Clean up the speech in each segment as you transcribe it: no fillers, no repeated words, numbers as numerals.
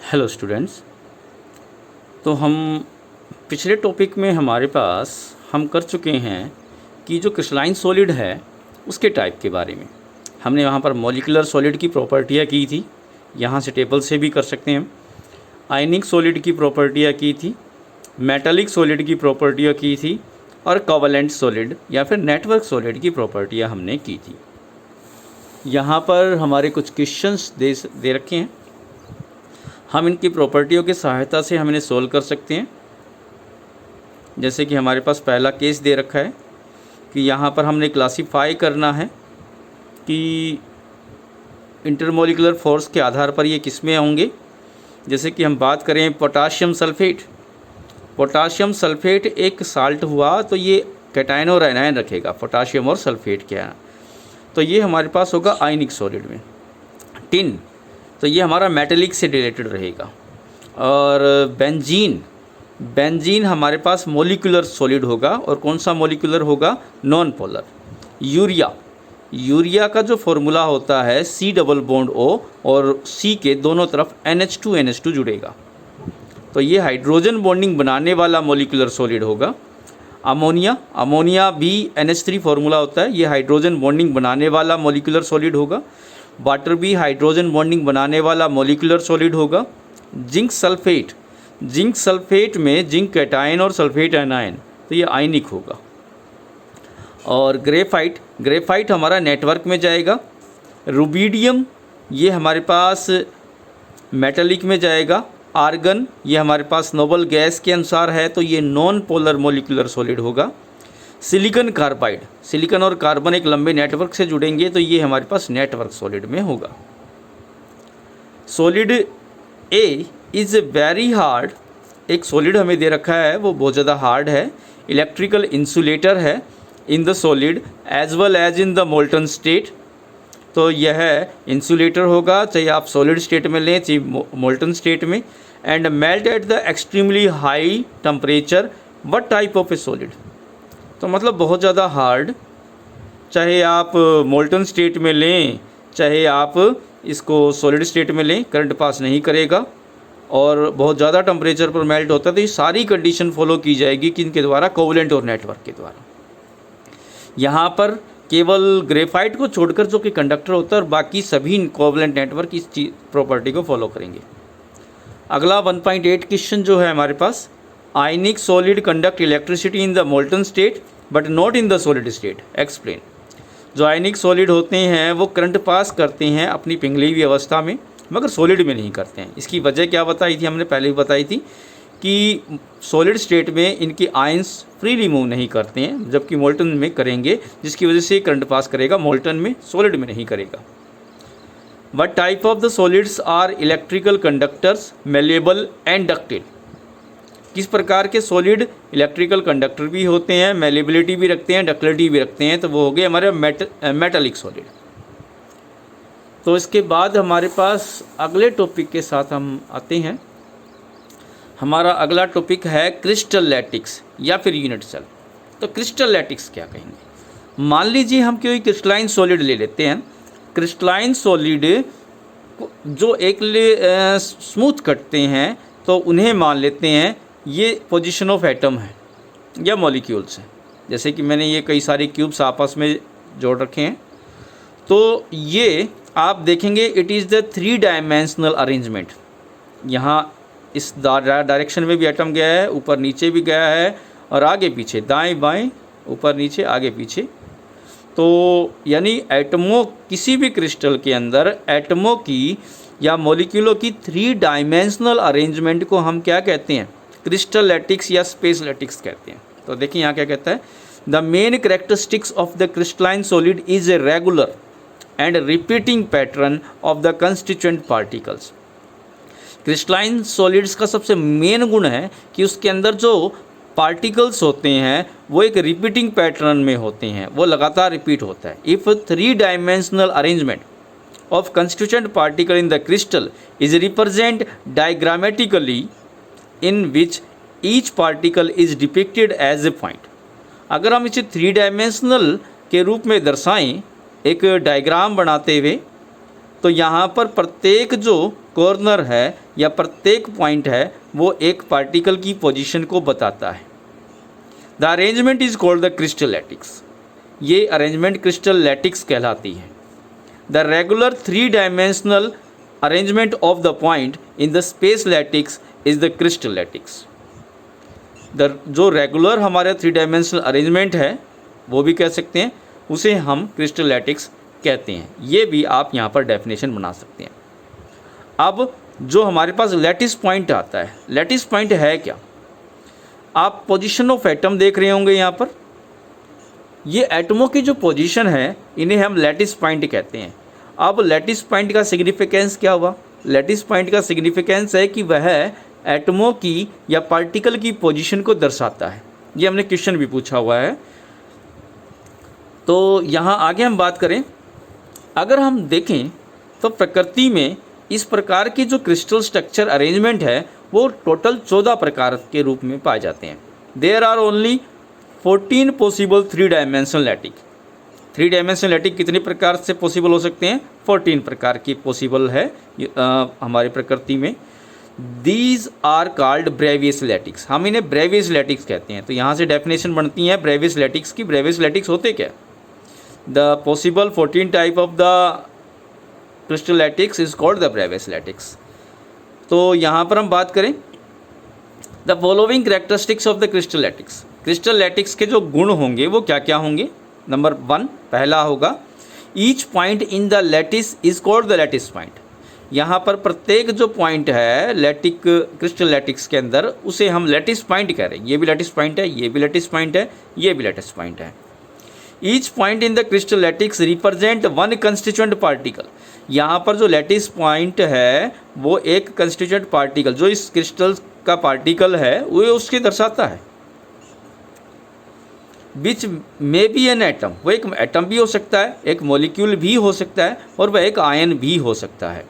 Hello students. तो हम पिछले टॉपिक में हमारे पास हम कर चुके हैं कि जो क्रिस्टलाइन सॉलिड है उसके टाइप के बारे में हमने वहाँ पर मॉलिक्यूलर सॉलिड की प्रॉपर्टियाँ की थी। यहाँ से टेबल से भी कर सकते हैं हम। आयनिक सॉलिड की प्रॉपर्टियाँ की थी, मेटालिक सॉलिड की प्रॉपर्टियाँ की थी और कोवलेंट सॉलिड या फिर नेटवर्क सॉलिड की प्रॉपर्टियाँ हमने की थी। यहाँ पर हमारे कुछ क्वेश्चंस दे रखे हैं, हम इनकी प्रॉपर्टियों की सहायता से हम इन्हें सोल्व कर सकते हैं। जैसे कि हमारे पास पहला केस दे रखा है कि यहाँ पर हमने क्लासीफाई करना है कि इंटरमोलिकुलर फोर्स के आधार पर ये किस में होंगे। जैसे कि हम बात करें पोटाशियम सल्फेट, पोटाशियम सल्फेट एक साल्ट हुआ तो ये कैटायन और एनायन रखेगा, पोटाशियम और सल्फेट क्या है, तो ये हमारे पास होगा आयनिक सॉलिड में। टिन तो ये हमारा मेटालिक से रिलेटेड रहेगा। और बेंजीन हमारे पास मोलिकुलर सॉलिड होगा, और कौन सा मोलिकुलर होगा, नॉन पोलर। यूरिया का जो फॉर्मूला होता है C डबल बॉन्ड O और C के दोनों तरफ NH2 जुड़ेगा, तो ये हाइड्रोजन बॉन्डिंग बनाने वाला मोलिकुलर सॉलिड होगा। अमोनिया भी NH3 फार्मूला होता है, ये हाइड्रोजन बॉन्डिंग बनाने वाला मोलिकुलर सॉलिड होगा। वाटर भी हाइड्रोजन बॉन्डिंग बनाने वाला मोलिकुलर सॉलिड होगा। जिंक सल्फेट में जिंक कैटायन और सल्फेट एनायन, तो ये आयनिक होगा। और ग्रेफाइट हमारा नेटवर्क में जाएगा। रुबिडियम ये हमारे पास मेटालिक में जाएगा। आर्गन ये हमारे पास नोबल गैस के अनुसार है, तो ये नॉन पोलर मोलिकुलर सॉलिड होगा। सिलिकॉन कार्बाइड, सिलिकॉन और कार्बन एक लंबे नेटवर्क से जुड़ेंगे, तो ये हमारे पास नेटवर्क सॉलिड में होगा। Solid A is very hard, एक सॉलिड हमें दे रखा है वो बहुत ज़्यादा हार्ड है, इलेक्ट्रिकल इंसुलेटर है in the solid as well as in the molten state, तो यह इंसुलेटर होगा चाहे आप सॉलिड स्टेट में लें चाहे मोल्टन स्टेट में। And melt at the extremely high temperature, what type of A solid, तो मतलब बहुत ज़्यादा हार्ड, चाहे आप मोल्टन स्टेट में लें चाहे आप इसको सॉलिड स्टेट में लें, करंट पास नहीं करेगा और बहुत ज़्यादा टेम्परेचर पर मेल्ट होता है। तो ये सारी कंडीशन फॉलो की जाएगी किनके द्वारा, कोवलेंट और नेटवर्क के द्वारा। यहाँ पर केवल ग्रेफाइट को छोड़कर जो कि कंडक्टर होता है और बाकी सभी कोवलेंट नेटवर्क इस प्रॉपर्टी को फॉलो करेंगे। अगला 1.8 क्वेश्चन जो है हमारे पास, ionic solid conduct electricity in the molten state but not in the solid state, explain. जो आयनिक सॉलिड होते हैं वो करंट पास करते हैं अपनी पिघली हुई अवस्था में, मगर सॉलिड में नहीं करते हैं। इसकी वजह क्या बताई थी, हमने पहले भी बताई थी कि सॉलिड स्टेट में इनकी आयंस फ्रीली मूव नहीं करते हैं, जबकि मोल्टन में करेंगे, जिसकी वजह से करंट पास करेगा, मोल्टन में, सॉलिड में नहीं करेगा। What type of the solids are electrical conductors, malleable and ductile? किस प्रकार के सॉलिड इलेक्ट्रिकल कंडक्टर भी होते हैं, मेलेबिलिटी भी रखते हैं, डक्टिलिटी भी रखते हैं, तो वो हो गए हमारे मेटालिक सॉलिड। तो इसके बाद हमारे पास अगले टॉपिक के साथ हम आते हैं। हमारा अगला टॉपिक है क्रिस्टल लैटिक्स या फिर यूनिट सेल। तो क्रिस्टल लैटिक्स क्या कहेंगे, मान लीजिए हम कोई क्रिस्टलाइन सॉलिड ले लेते हैं। क्रिस्टलाइन सॉलिड जो एक स्मूथ कटते हैं तो उन्हें मान लेते हैं ये पोजीशन ऑफ एटम है या मॉलिक्यूल्स हैं। जैसे कि मैंने ये कई सारे क्यूब्स आपस में जोड़ रखे हैं, तो ये आप देखेंगे it is the 3 dimensional arrangement. यहाँ इस डायरेक्शन में भी एटम गया है, ऊपर नीचे भी गया है और आगे पीछे, दाएं बाएं, ऊपर नीचे, आगे पीछे। तो यानी एटमों, किसी भी क्रिस्टल के अंदर एटमों की या मॉलिक्यूलों की 3 डायमेंशनल अरेंजमेंट को हम क्या कहते हैं, क्रिस्टल लैटिक्स या स्पेस लैटिक्स कहते हैं। तो देखिए यहाँ क्या कहता है, the main characteristics of the crystalline solid is a regular and repeating pattern of the constituent particles. Crystalline solids का सबसे मेन गुण है कि उसके अंदर जो पार्टिकल्स होते हैं वो एक रिपीटिंग पैटर्न में होते हैं, वो लगातार रिपीट होता है। If 3 dimensional arrangement of constituent particle in the crystal is represent diagrammatically in which each particle is depicted as a point. अगर हम इसे 3 डायमेंशनल के रूप में दर्शाएं एक डायग्राम बनाते हुए, तो यहाँ पर प्रत्येक जो कॉर्नर है या प्रत्येक पॉइंट है वो एक पार्टिकल की पोजीशन को बताता है। The arrangement is called the crystal lattice. ये अरेंजमेंट क्रिस्टल लैटिक्स कहलाती है। The regular 3 dimensional arrangement of the point in the space lattice is the crystal lattice. जो रेगुलर हमारे 3 डायमेंशनल अरेंजमेंट है वो भी कह सकते हैं, उसे हम क्रिस्टल लैटिक्स कहते हैं। ये भी आप यहाँ पर डेफिनेशन बना सकते हैं। अब जो हमारे पास लैटिस पॉइंट आता है, लैटिस पॉइंट है क्या? आप पोजीशन ऑफ एटम देख रहे होंगे यहाँ पर। ये एटमों की जो पोजीशन है इन्हें हम लैटिस पॉइंट कहते हैं। अब लैटिस पॉइंट का सिग्निफिकेंस क्या हुआ? लैटिस पॉइंट का सिग्निफिकेंस है कि वह एटमों की या पार्टिकल की पोजीशन को दर्शाता है। ये हमने क्वेश्चन भी पूछा हुआ है। तो यहाँ आगे हम बात करें, अगर हम देखें तो प्रकृति में इस प्रकार की जो क्रिस्टल स्ट्रक्चर अरेंजमेंट है वो टोटल 14 प्रकार के रूप में पाए जाते हैं। There are only 14 possible 3 dimensional lattice. 3 dimensional lattice कितने प्रकार से पॉसिबल हो सकते हैं? 14 प्रकार की पॉसिबल है हमारी प्रकृति में। These are called Bravais lattice. हम इन्हें ब्रेवियस लैटिक्स कहते हैं। तो यहाँ से डेफिनेशन बनती है ब्रेवियस लैटिक्स की। ब्रेवियस लैटिक्स होते क्या? The possible 14 type of the crystal lattice is called the Bravais lattice. तो यहाँ पर हम बात करें the following characteristics of the crystal lattice. Crystal lattice के जो गुण होंगे वो क्या क्या होंगे? नंबर 1 पहला होगा each point in the lattice is called the lattice point. यहाँ पर प्रत्येक जो पॉइंट है लैटिक क्रिस्टल लैटिक्स के अंदर उसे हम लैटिस पॉइंट कह रहे हैं। ये भी लैटिस पॉइंट है, ये भी लैटिस पॉइंट है, ये भी लैटिस पॉइंट है। Each point in the crystal lattice represent 1 constituent particle. यहाँ पर जो लैटिस पॉइंट है वो एक कंस्टिट्यूएंट पार्टिकल, जो इस क्रिस्टल का पार्टिकल है वो उसके दर्शाता है। विच मे बी एन एटम, वो एक एटम भी हो सकता है, एक मॉलिक्यूल भी हो सकता है और वह एक आयन भी हो सकता है।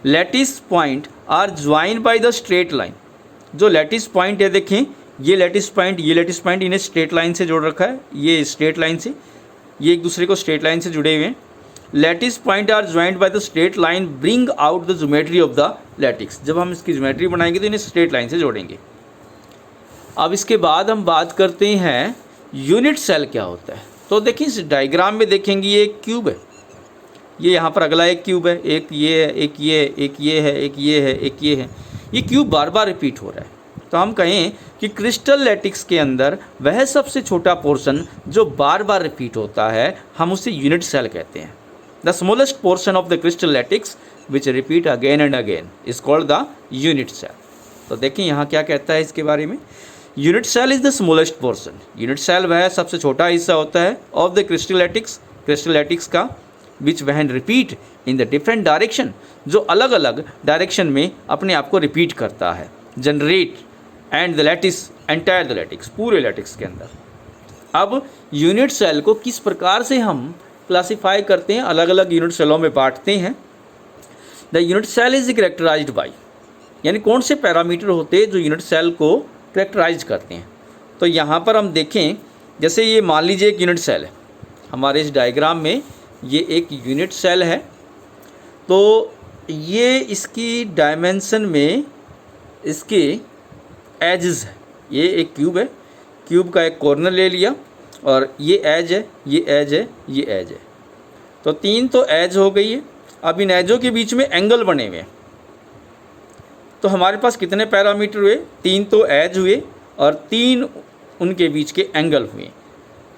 Lattice point are join by the straight line. जो लैटिस पॉइंट है देखें, ये लैटिस पॉइंट, ये लैटिस पॉइंट, इन्हें स्ट्रेट लाइन से जोड़ रखा है। ये स्ट्रेट लाइन से, ये एक दूसरे को स्ट्रेट लाइन से जुड़े हुए हैं। Lattice point are joined by the straight line bring out the geometry of the lattice. जब हम इसकी ज्योमेट्री बनाएंगे तो इन्हें स्ट्रेट लाइन से जोड़ेंगे। अब इसके बाद हम बात करते हैं यूनिट सेल क्या होता है। तो देखिए इस डायग्राम में देखेंगे ये एक क्यूब है, ये यहाँ पर अगला एक क्यूब है, एक ये है, एक ये, एक ये है, एक ये है, एक ये है। ये क्यूब बार बार रिपीट हो रहा है। तो हम कहें कि क्रिस्टल लैटिक्स के अंदर वह सबसे छोटा पोर्शन जो बार बार रिपीट होता है हम उसे यूनिट सेल कहते हैं। The smallest portion of the crystal lattice which repeat again and again is called the unit cell. तो देखिए यहाँ क्या कहता है इसके बारे में। Unit cell is the smallest portion. Unit cell वह सबसे छोटा हिस्सा होता है ऑफ द क्रिस्टल लैटिक्स का विच वहन repeat in the different direction, जो अलग अलग डायरेक्शन में अपने आप को रिपीट करता है। Generate and the lattice entire the lattice, पूरे लैटिक्स के अंदर। अब यूनिट सेल को किस प्रकार से हम क्लासीफाई करते हैं, अलग अलग यूनिट सेलों में बांटते हैं। The unit cell is characterised by, यानी कौन से पैरामीटर होते हैं जो यूनिट सेल को कैरेक्टराइज करते हैं। तो यहाँ पर हम देखें, जैसे ये मान लीजिए एक यूनिट सेल है, हमारे इस डायग्राम में ये एक यूनिट सेल है। तो ये इसकी डायमेंशन में इसके एजेस है। ये एक क्यूब है, क्यूब का एक कॉर्नर ले लिया और ये एज है, ये एज है, ये एज है। तो 3 तो एज हो गई है। अब इन एजों के बीच में एंगल बने हुए हैं। तो हमारे पास कितने पैरामीटर हुए? 3 तो एज हुए और 3 उनके बीच के एंगल हुए।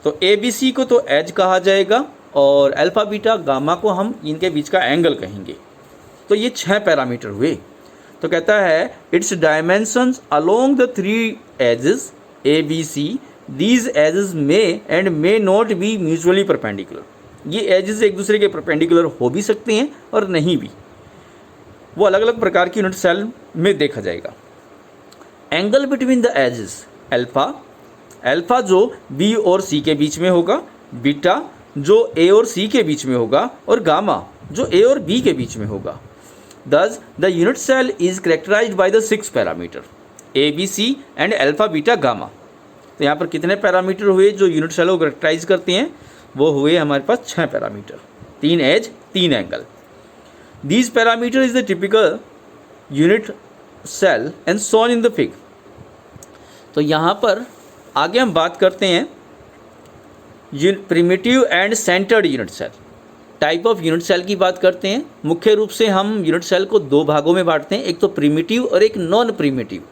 तो ABC को तो एज कहा जाएगा और अल्फा बीटा गामा को हम इनके बीच का एंगल कहेंगे। तो ये 6 पैरामीटर हुए। तो कहता है it's dimensions along the 3 axes ABC, these axes may and may not be mutually perpendicular. ये एजेस एक दूसरे के परपेंडिकुलर हो भी सकते हैं और नहीं भी, वो अलग अलग प्रकार की यूनिट सेल में देखा जाएगा। Angle between the axes alpha जो B और C के बीच में होगा, बीटा जो A और C के बीच में होगा और गामा जो A और B के बीच में होगा। Thus the unit cell is characterized by the 6 parameter ABC and alpha beta gamma. तो यहाँ पर कितने पैरामीटर हुए जो यूनिट सेल को कैरेक्टराइज करते हैं? वो हुए हमारे पास 6 parameter, 3 edge 3 angle. These parameter is the typical unit cell and shown in the fig. तो यहाँ पर आगे हम बात करते हैं primitive and centred unit cell. Type of unit cell की बात करते हैं। मुख्य रूप से हम यूनिट सेल को दो भागों में बांटते हैं, एक तो प्रिमिटिव और एक नॉन प्रिमिटिव।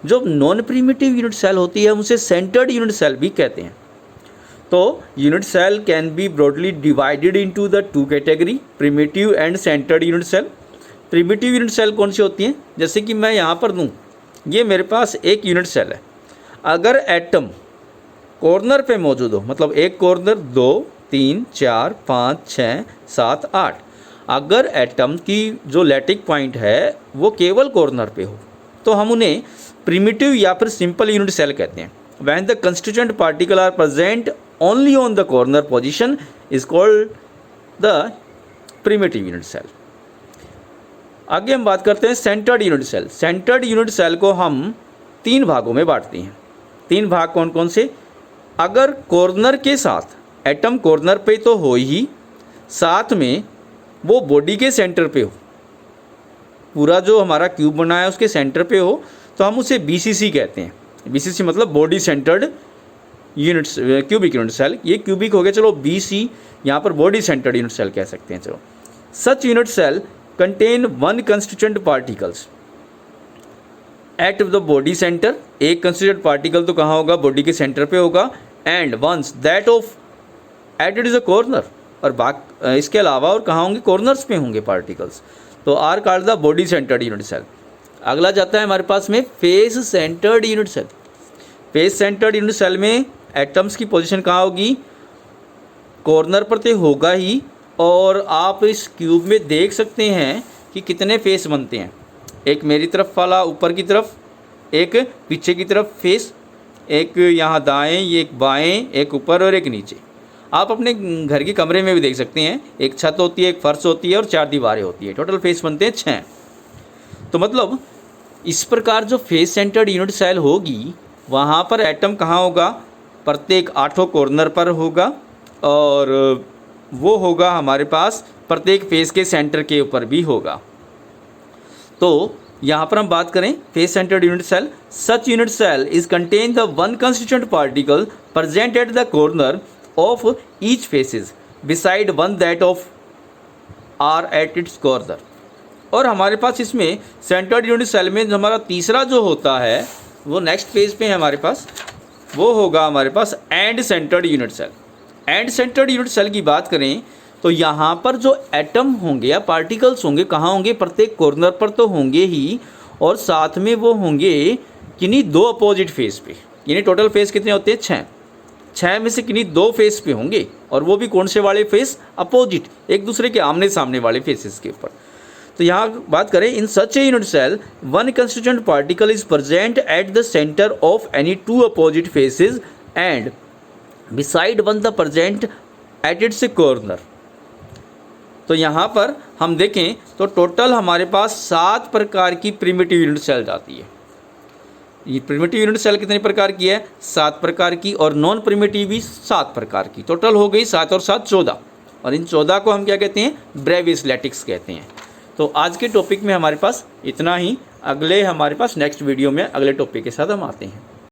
जो नॉन प्रिमिटिव यूनिट सेल होती है हम उसे सेंटर्ड यूनिट सेल भी कहते हैं। तो unit cell can be broadly divided into the two category, primitive and centred unit cell. Primitive unit cell कौन सी होती हैं? जैसे कि मैं यहाँ पर दूँ, ये मेरे पास एक यूनिट सेल है। अगर एटम कॉर्नर पे मौजूद हो, मतलब एक कॉर्नर 2 3 4 5 6 7 8, अगर एटम की जो लैटिक पॉइंट है वो केवल कॉर्नर पे हो तो हम उन्हें प्रिमिटिव या फिर सिंपल यूनिट सेल कहते हैं। When the constituent particle are present only on the corner position is called the primitive unit cell. आगे हम बात करते हैं centred unit cell. Centred unit cell को हम 3 भागों में बांटते हैं। 3 भाग कौन कौन से? अगर कॉर्नर के साथ एटम कॉर्नर पे तो हो ही, साथ में वो बॉडी के सेंटर पे हो, पूरा जो हमारा क्यूब बना है उसके सेंटर पे हो, तो हम उसे BCC कहते हैं। BCC मतलब body centred units, cubic unit cell. ये क्यूबिक हो गया, चलो BC, यहाँ पर बॉडी सेंटर्ड यूनिट सेल कह सकते हैं। चलो, such unit cell contain 1 constituent particles at the body centre. एक कंस्टिट्यूएंट पार्टिकल तो कहाँ होगा? बॉडी के सेंटर पे होगा। And once that of added is a corner, और इसके अलावा और कहाँ होंगे? कॉर्नर्स पे होंगे पार्टिकल्स, तो are called the body centred unit cell. अगला जाता है हमारे पास में face centred unit cell. Face centred unit cell में एटम्स की पोजीशन कहाँ होगी? कॉर्नर पर तो होगा ही, और आप इस क्यूब में देख सकते हैं कि कितने फेस बनते हैं। एक मेरी तरफ वाला ऊपर की तरफ, एक पीछे की तरफ फेस, एक यहाँ दाएं, ये एक बाएं, एक ऊपर और एक नीचे। आप अपने घर के कमरे में भी देख सकते हैं, एक छत होती है, एक फर्श होती है और 4 दीवारें होती है। टोटल फेस बनते हैं 6। तो मतलब इस प्रकार जो फेस सेंटर्ड यूनिट सेल होगी वहाँ पर एटम कहाँ होगा? प्रत्येक 8 कॉर्नर पर होगा, और वो होगा हमारे पास प्रत्येक फेस के सेंटर के ऊपर भी होगा। तो यहाँ पर हम बात करें face centred unit cell. Such unit cell is contain the 1 constituent particle present at the corner of each faces beside 1 that of are at its corner. और हमारे पास इसमें सेंटर्ड यूनिट सेल में हमारा तीसरा जो होता है वो नेक्स्ट पेज पे है हमारे पास, वो होगा हमारे पास end centred unit cell. End centred unit cell की बात करें तो यहाँ पर जो एटम होंगे या पार्टिकल्स होंगे कहाँ होंगे? प्रत्येक कॉर्नर पर तो होंगे ही, और साथ में वो होंगे किन्हीं 2 अपोजिट फेस पे। यानी टोटल फेस कितने होते हैं? 6। 6 में से किन्हीं 2 फेस पे होंगे, और वो भी कौन से वाले फेस? अपोजिट, एक दूसरे के आमने सामने वाले फेसेस के ऊपर। तो यहाँ बात करें in such a unit cell 1 constituent particle is present at the centre of any 2 opposite faces and beside 1 the present at its corner. तो यहाँ पर हम देखें तो टोटल हमारे पास 7 प्रकार की प्रिमिटिव यूनिट सेल आती है। ये प्रिमिटिव यूनिट सेल कितने प्रकार की है? 7 प्रकार की, और नॉन प्रिमिटिव भी 7 प्रकार की। टोटल हो गई 7 और 7 14, और इन 14 को हम क्या कहते हैं? ब्रेवियस लैटिक्स कहते हैं। तो आज के टॉपिक में हमारे पास इतना ही। अगले हमारे पास नेक्स्ट वीडियो में अगले टॉपिक के साथ हम आते हैं।